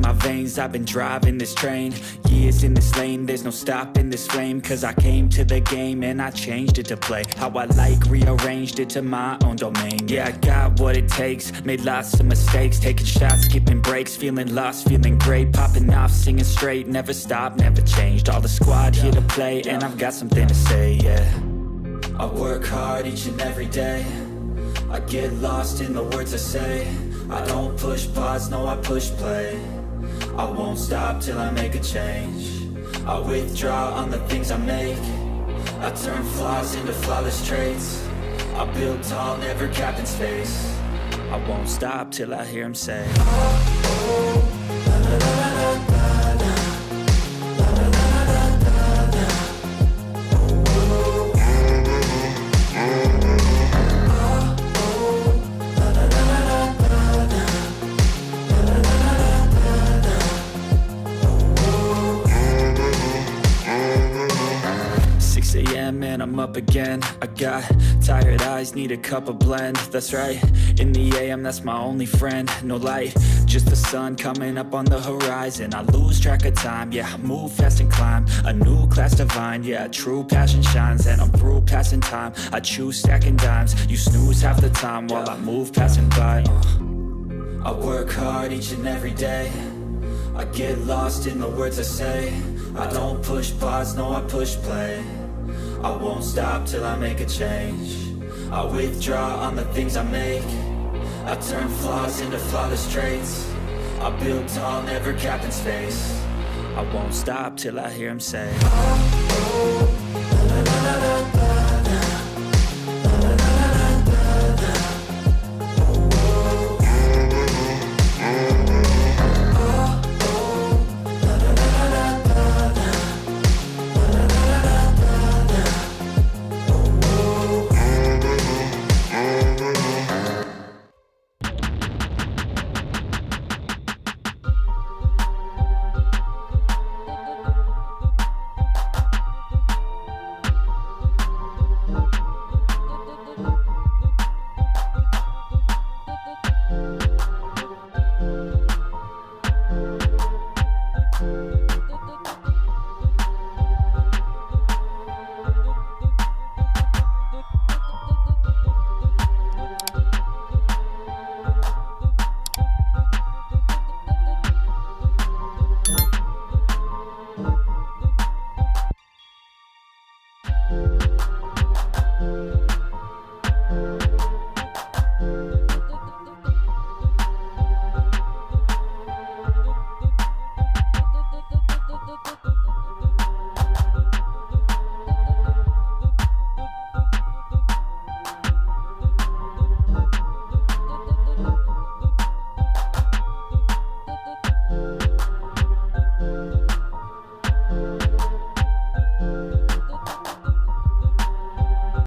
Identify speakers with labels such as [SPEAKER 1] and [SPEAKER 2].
[SPEAKER 1] my veins, I've been driving this train. Years in this lane, there's no stopping this flame. Cause I came to the game and I changed it to play how I like, rearranged it to my own domain. Yeah, I got what it takes, made lots of mistakes, taking shots, skipping breaks, feeling lost, feeling great, popping off, singing straight, never stopped, never changed. All the squad here to play, and I've got something to say, yeah. I work hard each and every day, I get lost in the words I say. I don't push pause, no I push play. I won't stop till I make a change. I withdraw on the things I make. I turn flaws into flawless traits. I build tall, never capped in space. I won't stop till I hear him say, oh, oh, la, la, la, la, la. And I'm up again. I got tired eyes, need a cup of blend. That's right, in the AM, that's my only friend. No light, just the sun coming up on the horizon. I lose track of time, yeah, I move fast and climb a new class divine, yeah, true passion shines. And I'm through passing time, I choose stacking dimes. You snooze half the time while I move passing by. I work hard each and every day, I get lost in the words I say. I don't push pause, no I push play. I won't stop till I make a change. I withdraw on the things I make. I turn flaws into flawless traits. I build tall, never capped in space. I won't stop till I hear him say, oh, oh, la, la, la, la, la.